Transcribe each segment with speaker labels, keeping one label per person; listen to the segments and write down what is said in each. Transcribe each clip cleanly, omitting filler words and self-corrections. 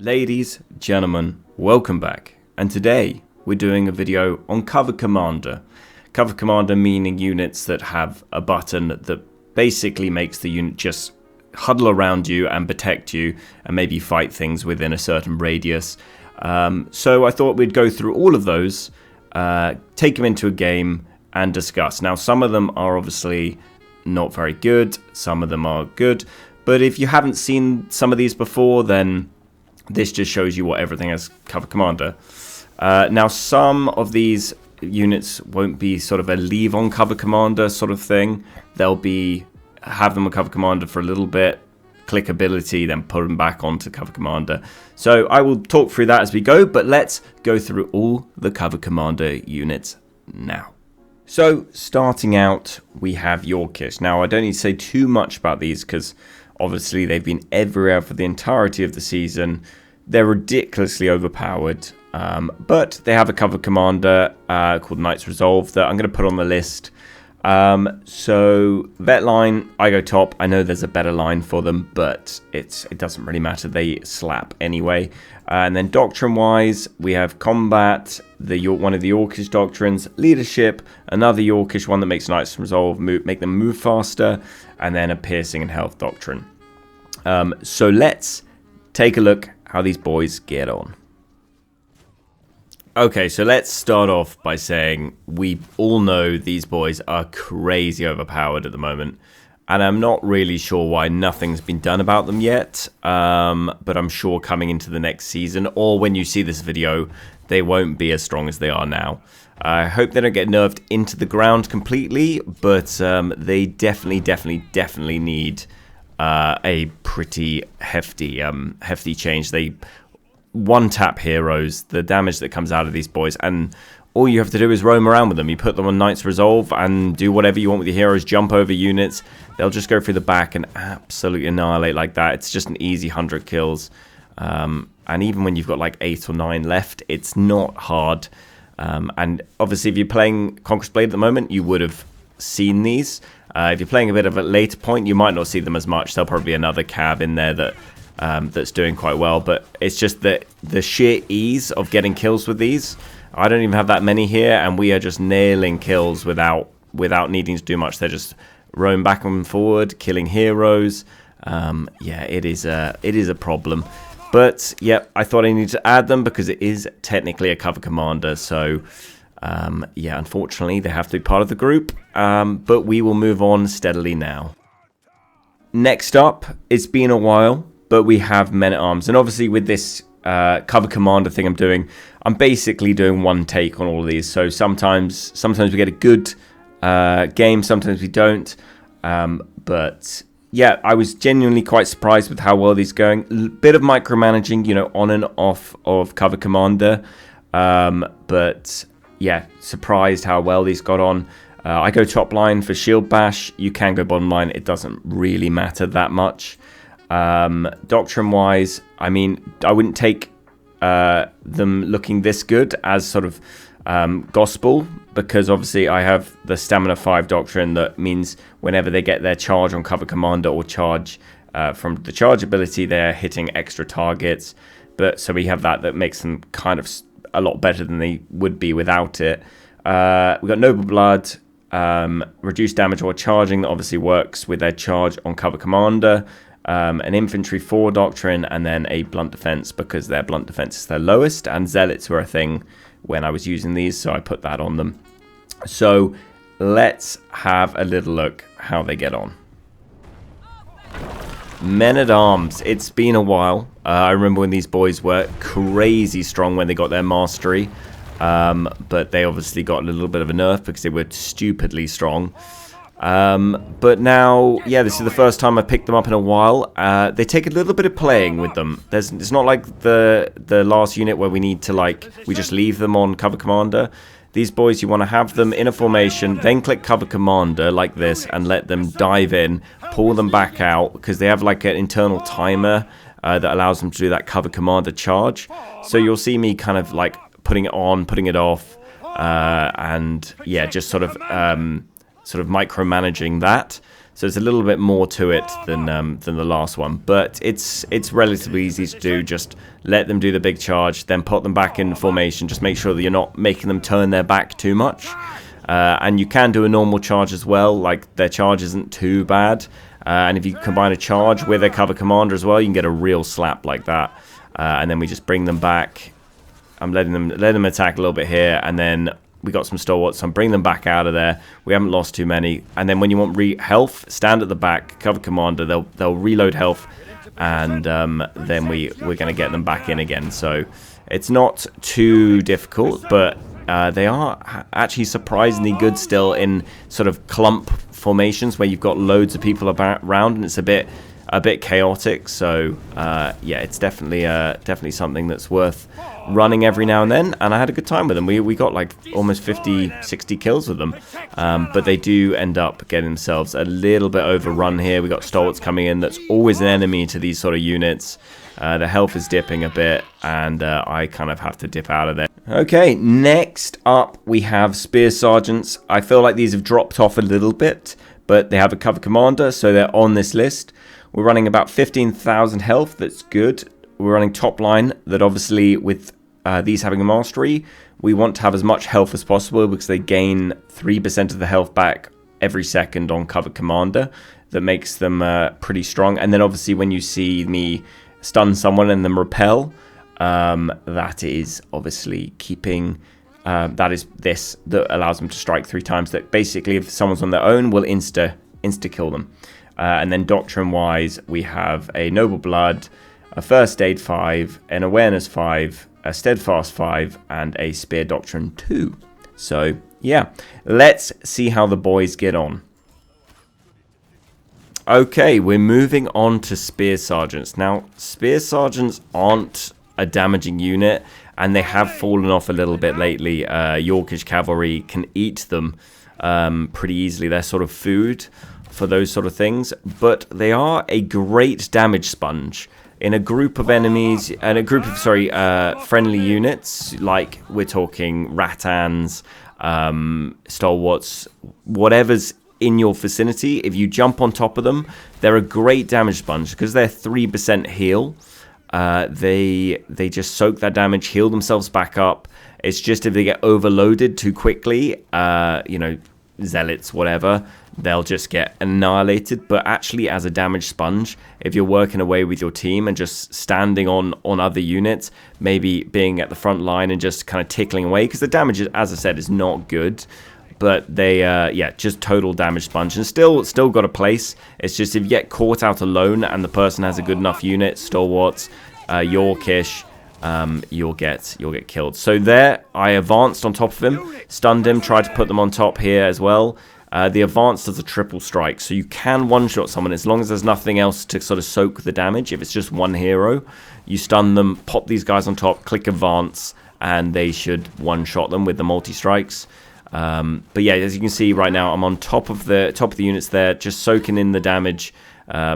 Speaker 1: Ladies, gentlemen, welcome back. And today we're doing a video on Cover Commander. Cover Commander meaning units that have a button that basically makes the unit just huddle around you and protect you and maybe fight things within a certain radius. So I thought we'd go through all of those, take them into a game and discuss. Now some of them are obviously not very good, some of them are good, but if you haven't seen some of these before, then this just shows you what everything has Cover Commander. Now some of these units won't be sort of a leave on Cover Commander sort of thing. They'll be have them on Cover Commander for a little bit, click ability, then put them back onto Cover Commander. So I will talk through that as we go, but let's go through all the Cover Commander units now. So starting out, we have Yorkish. Now I don't need to say too much about these because obviously they've been everywhere for the entirety of the season. They're ridiculously overpowered, but they have a Cover Commander called Knight's Resolve that I'm going to put on the list. So vet line, I go top. I know there's a better line for them, but it doesn't really matter. They slap anyway. And then doctrine wise, we have combat, one of the Yorkish doctrines, leadership, another Yorkish one that makes Knight's Resolve make them move faster, and then a piercing and health doctrine. So let's take a look how these boys get on. Okay, so let's start off by saying we all know these boys are crazy overpowered at the moment, and I'm not really sure why nothing's been done about them yet, but I'm sure coming into the next season, or when you see this video, they won't be as strong as they are now. I hope they don't get nerfed into the ground completely, but they definitely need a pretty hefty change. They one-tap heroes, the damage that comes out of these boys, and all you have to do is roam around with them. You put them on Knight's Resolve and do whatever you want with your heroes, jump over units. They'll just go through the back and absolutely annihilate like that. It's just an easy 100 kills. And even when you've got like 8 or 9 left, it's not hard. And obviously if you're playing Conqueror's Blade at the moment, you would have seen these. If you're playing a bit of a later point, you might not see them as much. There'll probably be another cab in there that that's doing quite well, but it's just that the sheer ease of getting kills with these. I don't even have that many here, and we are just nailing kills without needing to do much. They're just roam back and forward, killing heroes. Yeah, it is a problem. But yeah, I thought I needed to add them because it is technically a Cover Commander. So yeah, unfortunately they have to be part of the group. But we will move on steadily now. Next up, it's been a while, but we have Men-at-Arms. And obviously with this Cover Commander thing I'm basically doing one take on all of these. So sometimes we get a good game, sometimes we don't. But yeah, I was genuinely quite surprised with how well these are going. A bit of micromanaging, you know, on and off of Cover Commander. But yeah, surprised how well these got on. I go top line for Shield Bash. You can go bottom line. It doesn't really matter that much. Doctrine-wise, I mean, I wouldn't take them looking this good as sort of gospel, because obviously I have the Stamina 5 doctrine that means whenever they get their charge on Cover Commander or charge from the charge ability, they're hitting extra targets. But so we have that makes them kind of a lot better than they would be without it. We got Noble Blood, reduced damage while charging, that obviously works with their charge on Cover Commander. An Infantry 4 doctrine, and then a Blunt Defense because their Blunt Defense is their lowest, and Zealots were a thing when I was using these, so I put that on them. So let's have a little look how they get on. Men-at-Arms, it's been a while. I remember when these boys were crazy strong when they got their mastery, but they obviously got a little bit of a nerf because they were stupidly strong. But now, yeah, this is the first time I picked them up in a while. They take a little bit of playing with them. It's not like the last unit where we need to, we just leave them on Cover Commander. These boys, you want to have them in a formation, then click Cover Commander like this and let them dive in, pull them back out, because they have like an internal timer that allows them to do that Cover Commander charge. So you'll see me kind of like putting it on, putting it off, and yeah, just sort of micromanaging that. So it's a little bit more to it than the last one. But it's relatively easy to do. Just let them do the big charge, then put them back in formation. Just make sure that you're not making them turn their back too much. And you can do a normal charge as well. Like, their charge isn't too bad. And if you combine a charge with a cover commander as well, you can get a real slap like that. And then we just bring them back. I'm letting them attack a little bit here, and then we got some stalwarts, so I'm bringing them back out of there. We haven't lost too many. And then when you want health, stand at the back, cover commander. They'll reload health, and then we're going to get them back in again. So it's not too difficult, but they are actually surprisingly good still in sort of clump formations where you've got loads of people around, and it's a bit chaotic. So yeah, it's definitely something that's worth running every now and then, and I had a good time with them. We got like almost 50-60 kills with them, but they do end up getting themselves a little bit overrun here. We got stalwarts coming in. That's always an enemy to these sort of units. The health is dipping a bit, and I kind of have to dip out of there. Okay, next up we have spear sergeants. I feel like these have dropped off a little bit, but they have a cover commander, so they're on this list. We're running about 15,000 health. That's good. We're running top line. That obviously with these having a mastery, we want to have as much health as possible because they gain 3% of the health back every second on cover commander. That makes them pretty strong. And then obviously when you see me stun someone and then repel, that is obviously keeping... that is this that allows them to strike 3 times. That basically if someone's on their own will insta kill them. And then doctrine wise, we have a noble blood, a first aid 5, an awareness 5, a steadfast 5, and a spear doctrine 2. So yeah, let's see how the boys get on. Okay, we're moving on to spear sergeants. Now, spear sergeants aren't a damaging unit, and they have fallen off a little bit lately. Yorkish cavalry can eat them pretty easily. They're sort of food for those sort of things, but they are a great damage sponge in a group of enemies and a group of friendly units. Like we're talking Rattans, stalwarts, whatever's in your vicinity. If you jump on top of them, they're a great damage sponge because they're 3% heal. They just soak that damage, heal themselves back up. It's just if they get overloaded too quickly, you know, zealots, whatever, they'll just get annihilated. But actually as a damage sponge, if you're working away with your team and just standing on other units, maybe being at the front line and just kind of tickling away, because the damage, as I said, is not good, but they yeah, just total damage sponge, and still got a place. It's just if you get caught out alone and the person has a good enough unit, stalwarts, Yorkish, you'll get killed. So there, I advanced on top of him, stunned him, tried to put them on top here as well. The advance does a triple strike, so you can one-shot someone as long as there's nothing else to sort of soak the damage. If it's just one hero, you stun them, pop these guys on top, click advance, and they should one-shot them with the multi-strikes. But yeah, as you can see right now, I'm on top of the units there, just soaking in the damage.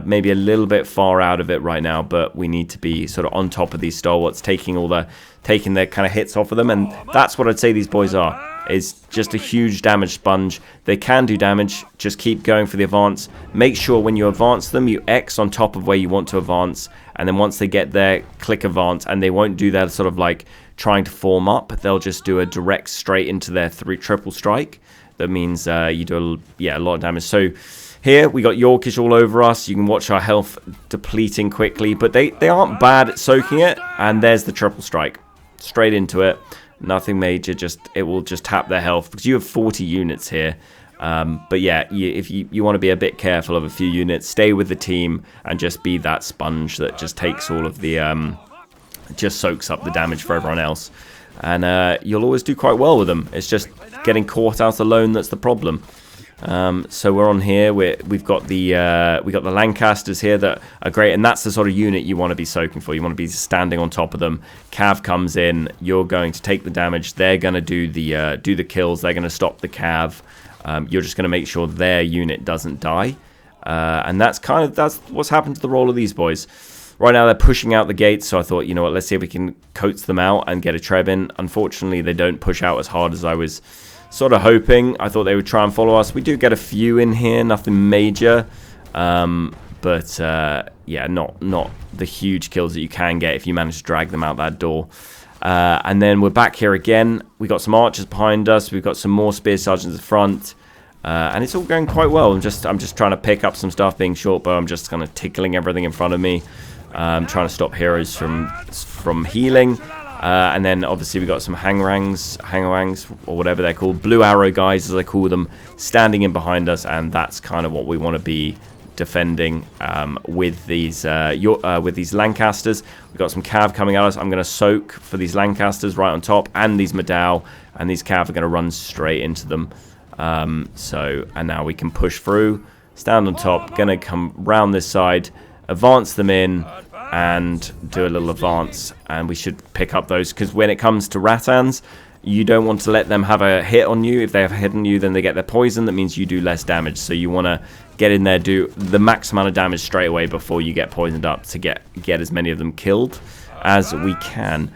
Speaker 1: Maybe a little bit far out of it right now, but we need to be sort of on top of these stalwarts, taking their kind of hits off of them, and that's what I'd say these boys are. Is just a huge damage sponge. They can do damage. Just keep going for the advance. Make sure when you advance them, you X on top of where you want to advance, and then once they get there, click advance, and they won't do that sort of like trying to form up. They'll just do a direct straight into their triple strike. That means you do a lot of damage. So here we got Yorkish all over us. You can watch our health depleting quickly, but they aren't bad at soaking it. And there's the triple strike, straight into it. Nothing major. It will just tap their health because you have 40 units here. But yeah, if you want to be a bit careful of a few units, stay with the team and just be that sponge that just takes all of the just soaks up the damage for everyone else. And you'll always do quite well with them. It's just getting caught out alone that's the problem. So we're on here. We've got the Lancasters here that are great, and that's the sort of unit you want to be soaking for. You want to be standing on top of them. Cav comes in, you're going to take the damage. They're going to do the kills. They're going to stop the Cav. You're just going to make sure their unit doesn't die, and that's what's happened to the role of these boys. Right now they're pushing out the gates, so I thought, you know what, let's see if we can coax them out and get a treb in. Unfortunately, they don't push out as hard as I was sort of hoping. I thought they would try and follow us. We do get a few in here, nothing major. But yeah, not the huge kills that you can get if you manage to drag them out that door. And then we're back here again. We got some archers behind us. We've got some more spear sergeants at the front. And it's all going quite well. I'm just trying to pick up some stuff, being short bow. I'm just kind of tickling everything in front of me. Trying to stop heroes from healing. And then obviously we got some hangwangs, or whatever they're called, blue arrow guys as I call them, standing in behind us, and that's kind of what we want to be defending with these Lancasters. We've got some cav coming at us. I'm going to soak for these Lancasters right on top, and these Madao, and these cav are going to run straight into them. And now we can push through, stand on top, going to come round this side, advance them in, and do a little advance, and we should pick up those, because when it comes to Rattans, you don't want to let them have a hit on you. If they have a hit on you, then they get their poison. That means you do less damage, so you want to get in there, do the max amount of damage straight away before you get poisoned up, to get as many of them killed as we can.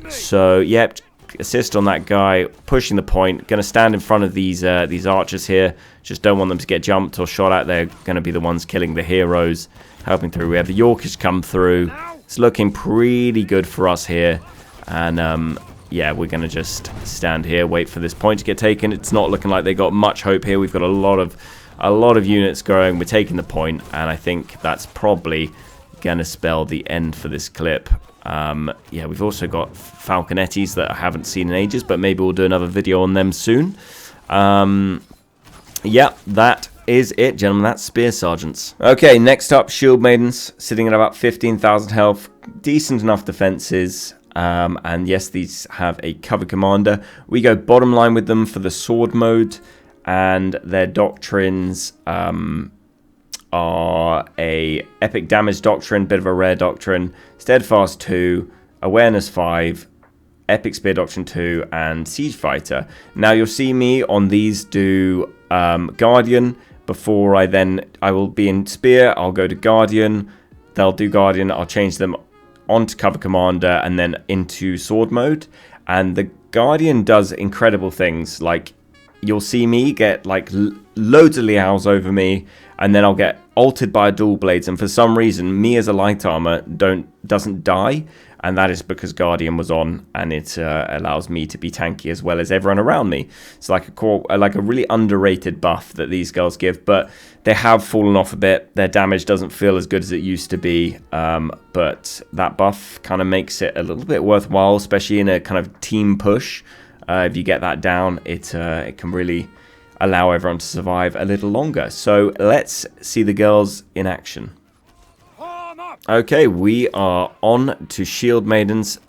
Speaker 1: So yep, assist on that guy, pushing the point. Going to stand in front of these archers here. Just don't want them to get jumped or shot at. They're going to be the ones killing the heroes, helping through. We have the Yorkish come through. It's looking pretty good for us here, and yeah, we're going to just stand here, wait for this point to get taken. It's not looking like they got much hope here. We've got a lot of units going. We're taking the point, and I think that's probably going to spell the end for this clip. Yeah, we've also got Falconettis that I haven't seen in ages, but maybe we'll do another video on them soon. Yeah, that is it, gentlemen. That's Spear Sergeants. Okay, next up, Shieldmaidens, sitting at about 15,000 health. Decent enough defenses. And yes, these have a cover commander. We go bottom line with them for the sword mode, and their doctrines are a epic damage doctrine, bit of a rare doctrine, steadfast 2, awareness 5, epic spear doctrine 2, and siege fighter. Now you'll see me on these do guardian before I will be in spear. I'll go to guardian, they'll do guardian, I'll change them onto cover commander and then into sword mode. And the guardian does incredible things, like you'll see me get like loads of liaos over me, and then I'll get ulted by dual blades, and for some reason me as a light armor doesn't die, and that is because guardian was on, and it allows me to be tanky as well as everyone around me. It's like a really underrated buff that these girls give, but they have fallen off a bit. Their damage doesn't feel as good as it used to be, but that buff kind of makes it a little bit worthwhile, especially in a kind of team push. If you get that down, it can really allow everyone to survive a little longer. So let's see the girls in action. Okay, we are on to Shieldmaidens.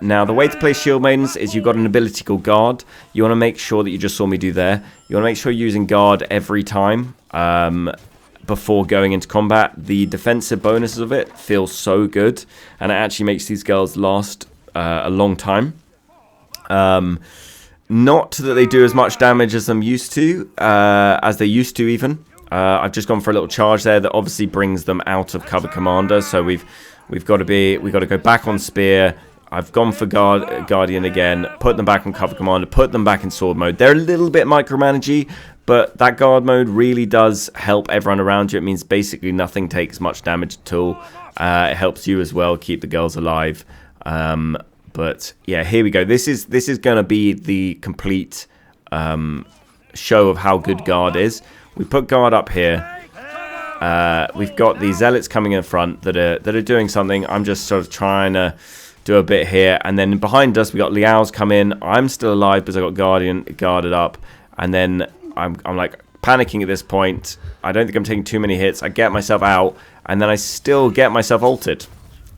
Speaker 1: Now, the way to play Shieldmaidens is you've got an ability called Guard. You want to make sure that you just saw me do there. You want to make sure you're using Guard every time before going into combat. The defensive bonuses of it feel so good, and it actually makes these girls last a long time. Not that they do as much damage as they used to even. I've just gone for a little charge there that obviously brings them out of cover commander. So we've got to go back on spear. I've gone for guardian again, put them back on cover commander, put them back in sword mode. They're a little bit micromanagey, but that guard mode really does help everyone around you. It means basically nothing takes much damage at all. It helps you as well keep the girls alive. But yeah, here we go. This is going to be the complete show of how good guard is. We put guard up here. We've got the zealots coming in front that are doing something. I'm just sort of trying to do a bit here, and then behind us we got liaos come in. I'm still alive because I got guardian guarded up, and then I'm like panicking at this point. I don't think I'm taking too many hits. I get myself out, and then I still get myself ulted.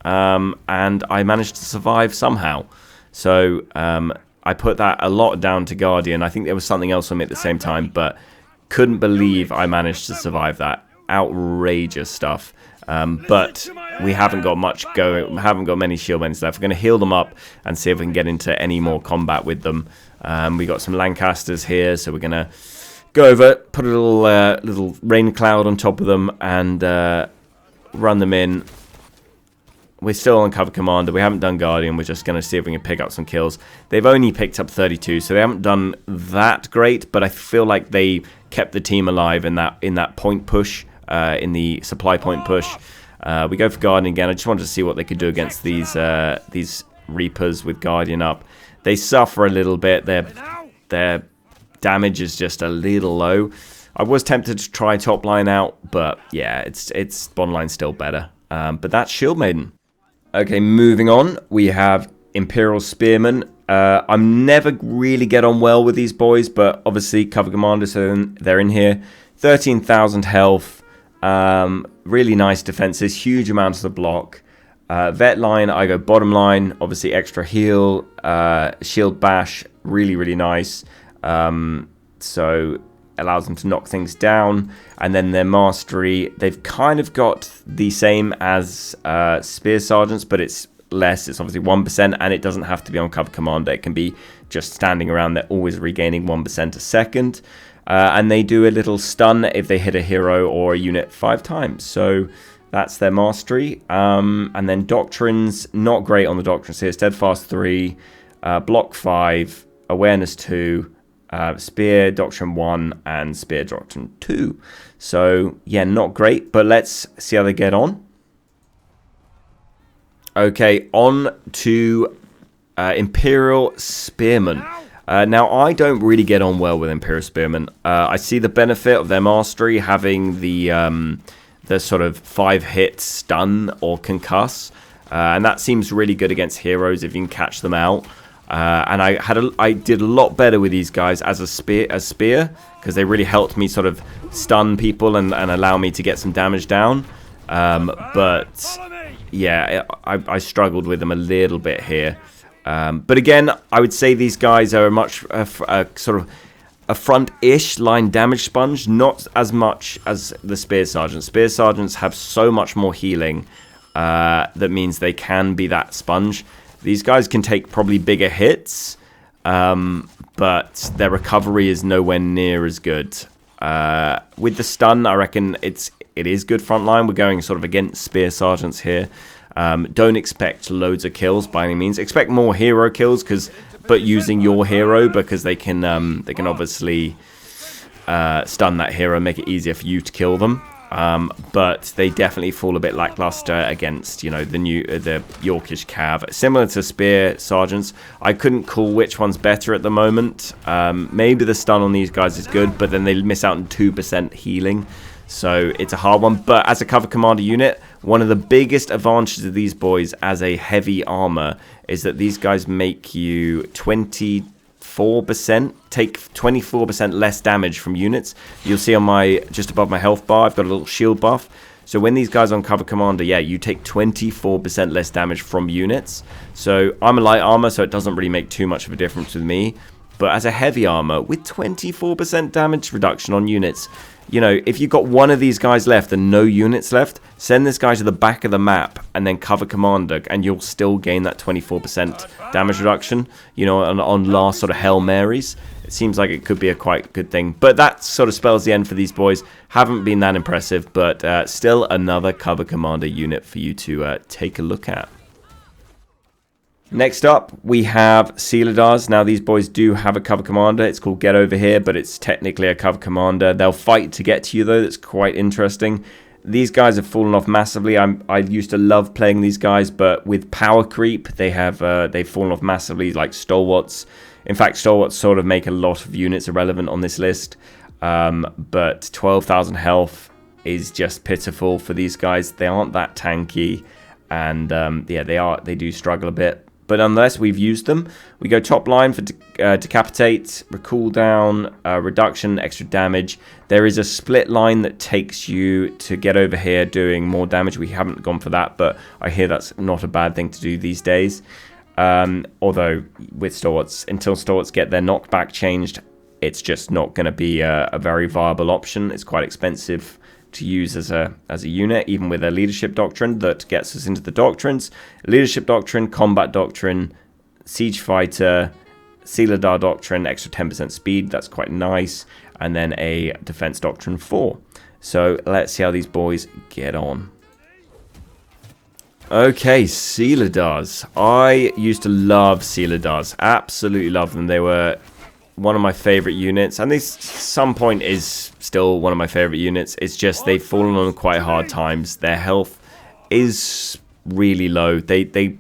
Speaker 1: And I managed to survive somehow. So I put that a lot down to Guardian. I think there was something else on me at the same time, but couldn't believe I managed to survive that. Outrageous stuff. But we haven't got much going. We haven't got many Shieldmaidens left. We're going to heal them up and see if we can get into any more combat with them. We got some Lancasters here, so we're going to go over, put a little rain cloud on top of them, and run them in. we're still on cover commander. We haven't done guardian. We're just going to see if we can pick up some kills. They've only picked up 32, so they haven't done that great, but I feel like they kept the team alive in that point push, in the supply point push. We go for guardian again. I just wanted to see what they could do against these reapers with guardian up. They suffer a little bit. Their damage is just a little low. I was tempted to try top line out, but yeah, it's bottom line still better. But that's Shieldmaiden. Okay, moving on, we have Imperial spearmen. I'm never really get on well with these boys, but obviously cover commander, so they're in here. 13,000 health, really nice defenses, huge amounts of block. Vet line, I go bottom line, obviously extra heal, shield bash, really nice. So allows them to knock things down. And then their mastery, they've kind of got the same as spear sergeants, but it's less. It's obviously 1%, and it doesn't have to be on cover commander. It can be just standing around. They're always regaining 1% a second. And they do a little stun if they hit a hero or a unit 5 times. So that's their mastery. And then doctrines, not great on the doctrines here. Steadfast 3, block 5, awareness 2, spear doctrine 1, and spear doctrine 2. So yeah, not great, but let's see how they get on. Okay, on to Imperial spearmen. Now, I don't really get on well with Imperial spearmen. I see the benefit of their mastery having the sort of 5-hit stun or concuss, and that seems really good against heroes if you can catch them out. And I did a lot better with these guys as a spear because they really helped me sort of stun people and allow me to get some damage down. But yeah, I struggled with them a little bit here. But again, I would say these guys are sort of a front-ish line damage sponge, not as much as the spear sergeants. Spear sergeants have so much more healing that means they can be that sponge. These guys can take probably bigger hits, but their recovery is nowhere near as good. With the stun, I reckon it is good frontline. We're going sort of against spear sergeants here. Don't expect loads of kills by any means. Expect more hero kills, but using your hero, because they can obviously stun that hero, make it easier for you to kill them. But they definitely fall a bit lackluster against, the Yorkish cav. Similar to spear sergeants, I couldn't call which one's better at the moment. Maybe the stun on these guys is good, but then they miss out on 2% healing. So it's a hard one. But as a cover commander unit, one of the biggest advantages of these boys as a heavy armor is that these guys make you 24%, take 24% less damage from units. You'll see on just above my health bar, I've got a little shield buff. So when these guys are on cover commander, yeah, you take 24% less damage from units. So I'm a light armor, so it doesn't really make too much of a difference with me. But as a heavy armor, with 24% damage reduction on units, if you've got one of these guys left and no units left, send this guy to the back of the map and then cover commander, and you'll still gain that 24% damage reduction, on last sort of Hail Marys. It seems like it could be a quite good thing. But that sort of spells the end for these boys. Haven't been that impressive, but still another cover commander unit for you to take a look at. Next up, we have Silahdars. Now, these boys do have a cover commander. It's called Get Over Here, but it's technically a cover commander. They'll fight to get to you, though. That's quite interesting. These guys have fallen off massively. I used to love playing these guys, but with power creep, they've fallen off massively, like stalwarts. In fact, stalwarts sort of make a lot of units irrelevant on this list. But 12,000 health is just pitiful for these guys. They aren't that tanky, and yeah, they do struggle a bit. But nonetheless, we've used them. We go top line for decapitate, cool down, reduction, extra damage. There is a split line that takes you to Get Over Here doing more damage. We haven't gone for that, but I hear that's not a bad thing to do these days. Although with stalwarts, until stalwarts get their knockback changed, it's just not going to be a very viable option. It's quite expensive to use as a unit, even with a leadership doctrine that gets us into the doctrines. Leadership doctrine, combat doctrine, siege fighter, Silahdar doctrine, extra 10% speed, that's quite nice, and then a defense doctrine 4. So let's see how these boys get on. Okay, Silahdars. I used to love Silahdars. Absolutely love them. They were one of my favorite units, and this some point is still one of my favorite units. It's just they've fallen on quite hard times. Their health is really low. They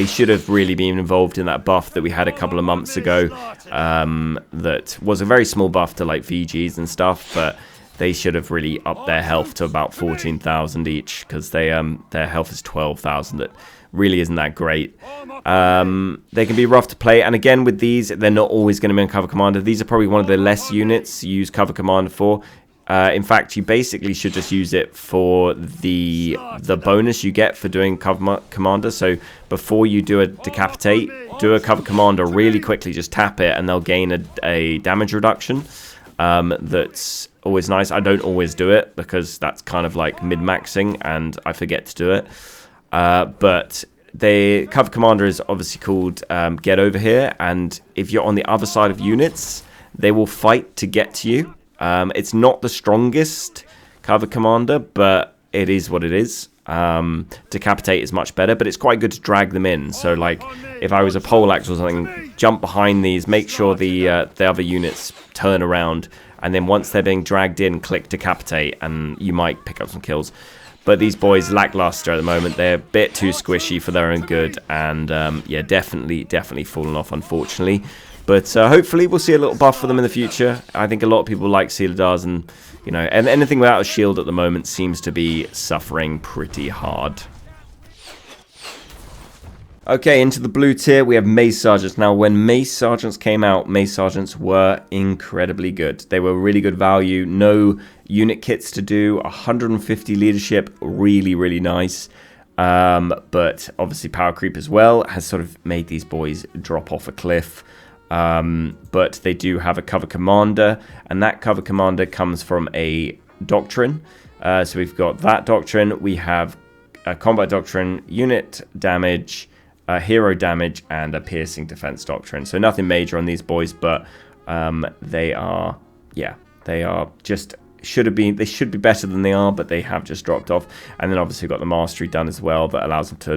Speaker 1: should have really been involved in that buff that we had a couple of months ago. That was a very small buff to like VGs and stuff, but they should have really upped their health to about 14,000 each, because their health is 12,000. That really isn't that great. They can be rough to play, and again with these, they're not always going to be on Cover Commander. These are probably one of the less units you use Cover Commander for. In fact, you basically should just use it for the bonus you get for doing Cover Commander. So before you do a Decapitate, do a Cover Commander really quickly, just tap it, and they'll gain a damage reduction. That's always nice. I don't always do it because that's kind of like mid-maxing and I forget to do it. But the Cover Commander is obviously called Get Over Here, and if you're on the other side of units, they will fight to get to you. It's not the strongest Cover Commander, but it is what it is. Decapitate is much better, but it's quite good to drag them in. So like if I was a poleaxe or something, jump behind these, make sure the other units turn around, and then once they're being dragged in, click Decapitate, and you might pick up some kills. But these boys lackluster at the moment. They're a bit too squishy for their own good, and yeah, definitely fallen off, unfortunately. But hopefully we'll see a little buff for them in the future. I think a lot of people like Silahdars, and you know, and anything without a shield at the moment seems to be suffering pretty hard. Okay, into the blue tier, we have Mace Sergeants. Now, when Mace Sergeants came out, Mace Sergeants were incredibly good. They were really good value. No unit kits to do. 150 leadership, really nice. But obviously power creep as well has sort of made these boys drop off a cliff. But they do have a Cover Commander, and that Cover Commander comes from a Doctrine. So we've got that Doctrine. We have a Combat Doctrine, Unit Damage, Hero Damage, and a Piercing Defense Doctrine. So nothing major on these boys, but they are just they should be better than they are, but they have just dropped off. And then obviously we've got the Mastery done as well, that allows them to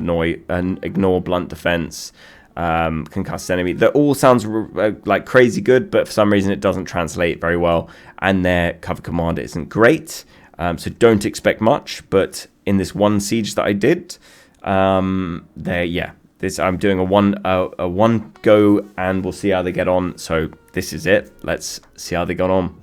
Speaker 1: ignore blunt defense, concussed enemy. That all sounds like crazy good, but for some reason it doesn't translate very well, and their Cover Commander isn't great. So don't expect much, but in this one siege that I did, I'm doing a one go, and we'll see how they get on. So this is it. Let's see how they got on.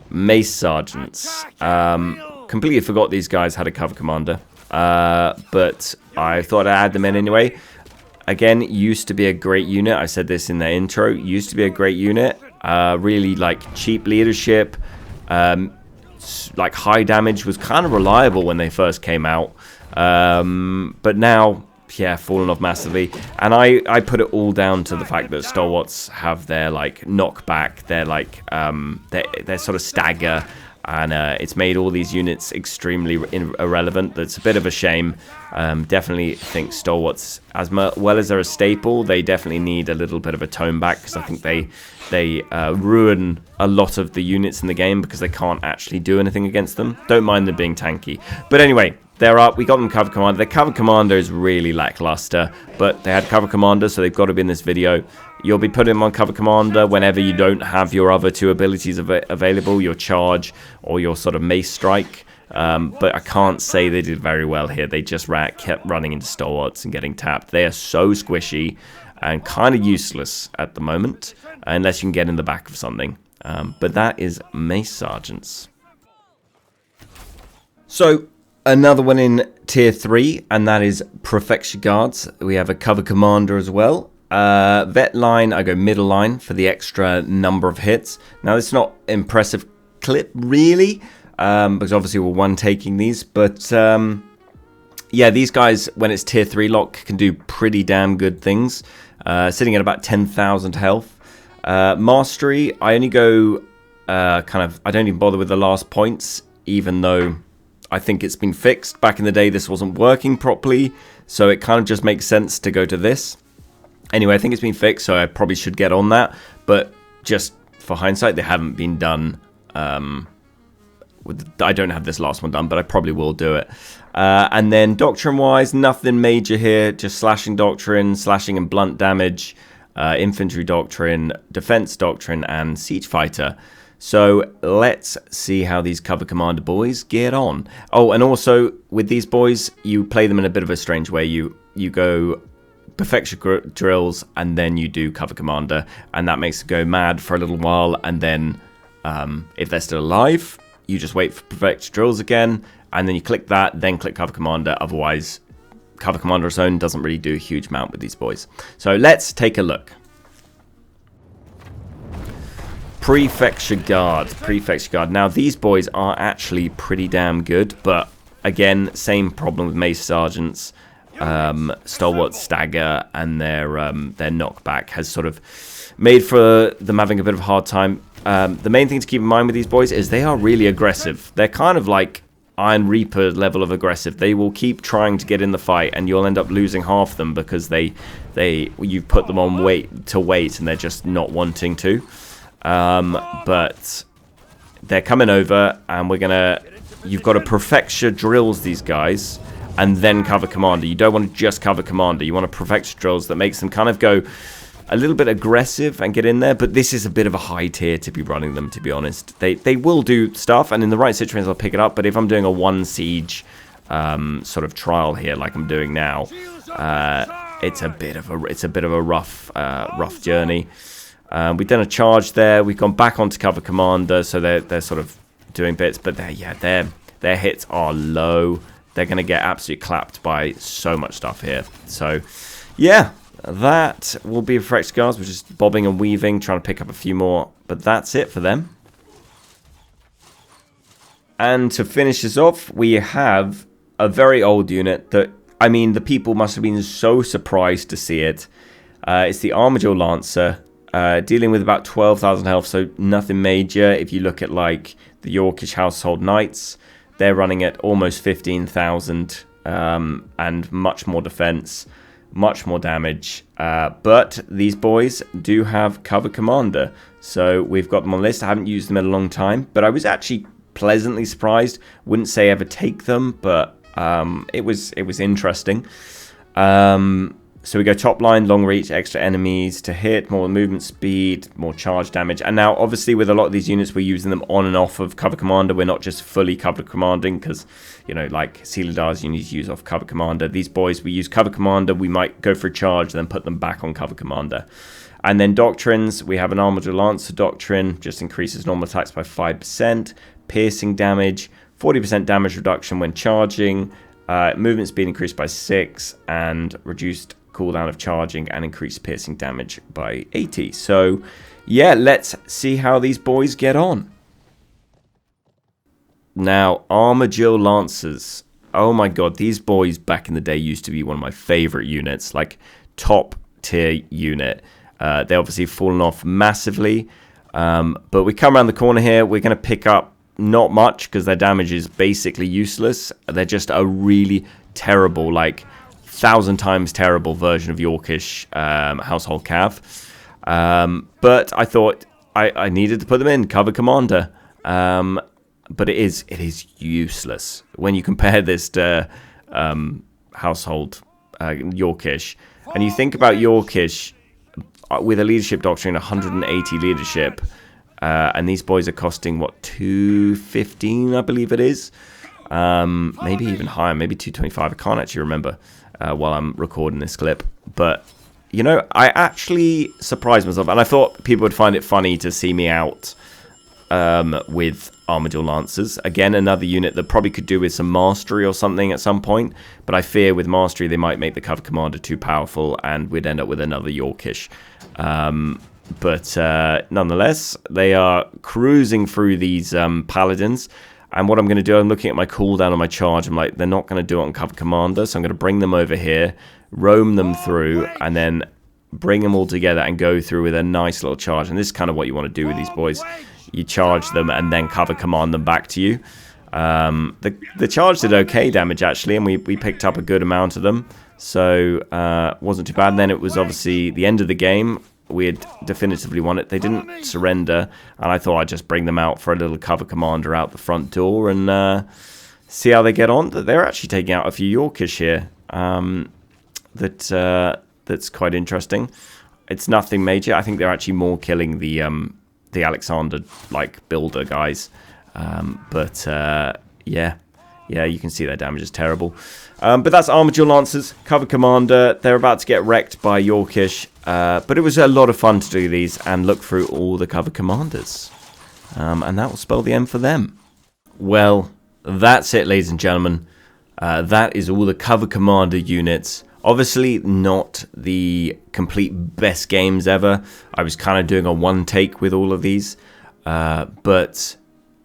Speaker 1: Mace Sergeants. Completely forgot these guys had a Cover Commander, but I thought I'd add them in anyway. Again, used to be a great unit. I said this in the intro. Used to be a great unit. Really like cheap leadership. Like high damage, was kind of reliable when they first came out. But now, yeah, fallen off massively. And I put it all down to the fact that Stalwarts have their like knockback, their like their sort of stagger, and it's made all these units extremely irrelevant. That's a bit of a shame. Definitely think Stalwarts, as well as they're a staple, they definitely need a little bit of a tone back, because I think they ruin a lot of the units in the game because they can't actually do anything against them. Don't mind them being tanky. But anyway, they're up. We got them Cover Commander. Their Cover Commander is really lackluster, but they had Cover Commander, so they've got to be in this video. You'll be putting them on Cover Commander whenever you don't have your other two abilities available, your Charge or your sort of Mace Strike. But I can't say they did very well here. They just kept running into Stalwarts and getting tapped. They are so squishy and kind of useless at the moment, unless you can get in the back of something. But that is Mace Sergeants. So another one in tier 3, and that is Prefecture Guards. We have a Cover Commander as well. Vet line, I go middle line for the extra number of hits. Now, it's not impressive clip, really, because obviously we're one-taking these. But, yeah, these guys, when it's tier 3 lock, can do pretty damn good things. Sitting at about 10,000 health. Mastery, I only go I don't even bother with the last points, even though I think it's been fixed. Back in the day, this wasn't working properly, so it kind of just makes sense to go to this. Anyway, I think it's been fixed, so I probably should get on that. But just for hindsight, they haven't been done. I don't have this last one done, but I probably will do it. And then doctrine-wise, nothing major here. Just slashing doctrine, slashing and blunt damage, infantry doctrine, defense doctrine, and siege fighter. So let's see how these cover commander boys get on. Oh, and also with these boys, you play them in a bit of a strange way. You go Prefecture drills, and then you do cover commander, and that makes it go mad for a little while. And then if they're still alive, you just wait for Prefecture drills again, and then you click that, then click cover commander. Otherwise, cover commander zone doesn't really do a huge amount with these boys. So let's take a look. Prefecture guard. Now these boys are actually pretty damn good, but again, same problem with mace sergeants. Stalwart stagger, and their knockback has sort of made for them having a bit of a hard time. The main thing to keep in mind with these boys is they are really aggressive. They're kind of like Iron Reaper level of aggressive. They will keep trying to get in the fight, and you'll end up losing half them because you've put them on wait, and they're just not wanting to. But they're coming over, and you've got to Prefecture drills these guys, and then cover commander. You don't want to just cover commander. You want to Prefecture drills that makes them kind of go a little bit aggressive and get in there. But this is a bit of a high tier to be running them, to be honest. They will do stuff, and in the right situations I'll pick it up. But if I'm doing a one siege sort of trial here, like I'm doing now, it's a bit of a rough journey. We've done a charge there. We've gone back onto cover commander, so they're sort of doing bits, but their hits are low. They're going to get absolutely clapped by so much stuff here. So, yeah, that will be Prefecture guards. We're just bobbing and weaving, trying to pick up a few more, but that's it for them. And to finish this off, we have a very old unit that, I mean, the people must have been so surprised to see it. It's the Armiger Lancer. Dealing with about 12,000 health, so nothing major. If you look at like the Yorkish Household Knights, they're running at almost 15,000 and much more defense, much more damage. But these boys do have cover commander, so we've got them on list. I haven't used them in a long time, but I was actually pleasantly surprised. Wouldn't say ever take them, but it was interesting. So we go top line, long reach, extra enemies to hit, more movement speed, more charge damage. And now, obviously, with a lot of these units, we're using them on and off of cover commander. We're not just fully cover commanding because, you know, like Silahdars, you need to use off cover commander. These boys, we use cover commander. We might go for a charge, then put them back on cover commander. And then doctrines, we have an Armiger Lancer doctrine, just increases normal attacks by 5%, piercing damage, 40% damage reduction when charging, movement speed increased by 6, and reduced cooldown of charging and increased piercing damage by 80. So yeah, let's see how these boys get on. Now, Armiger Lancers. Oh my god, these boys back in the day used to be one of my favorite units, like top tier unit. They obviously have fallen off massively, but we come around the corner here. We're going to pick up not much because their damage is basically useless. They're just a really terrible, like 1,000 times terrible version of Yorkish Household Cav. But I thought I needed to put them in cover commander. But it is useless when you compare this to Household Yorkish. And you think about Yorkish with a leadership doctrine, 180 leadership, and these boys are costing what, 215, I believe it is. Maybe even higher, maybe 225. I can't actually remember while I'm recording this clip. But, you know, I actually surprised myself, and I thought people would find it funny to see me out with Armiger Lancers. Again, another unit that probably could do with some mastery or something at some point, but I fear with mastery they might make the cover commander too powerful and we'd end up with another Yorkish. But nonetheless, they are cruising through these paladins. And what I'm going to do, I'm looking at my cooldown on my charge. I'm like, they're not going to do it on cover commander, so I'm going to bring them over here, roam them through, and then bring them all together and go through with a nice little charge. And this is kind of what you want to do with these boys. You charge them and then cover command them back to you. The charge did okay damage, actually, and we picked up a good amount of them. So wasn't too bad. And then it was obviously the end of the game. We had definitively won it. They didn't surrender, and I thought I'd just bring them out for a little cover commander out the front door and see how they get on. They're actually taking out a few Yorkish here. That's quite interesting. It's nothing major. I think they're actually more killing the Alexander like builder guys. Yeah, you can see their damage is terrible. But that's Armiger Lancers, cover commander. They're about to get wrecked by Yorkish. But it was a lot of fun to do these and look through all the cover commanders. And that will spell the end for them. Well, that's it, ladies and gentlemen. That is all the cover commander units. Obviously, not the complete best games ever. I was kind of doing a one take with all of these. But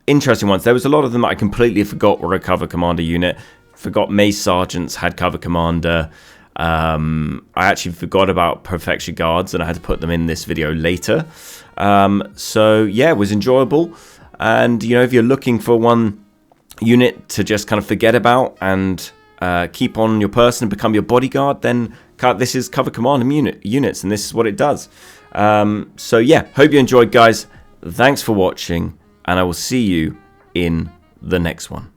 Speaker 1: interesting ones. There was a lot of them that I completely forgot were a cover commander unit. Forgot Mace Sergeants had cover commander. I actually forgot about Prefecture Guards, and I had to put them in this video later. So yeah, it was enjoyable. And you know, if you're looking for one unit to just kind of forget about and keep on your person and become your bodyguard, then this is cover commander units, and this is what it does. So yeah, hope you enjoyed, guys. Thanks for watching, and I will see you in the next one.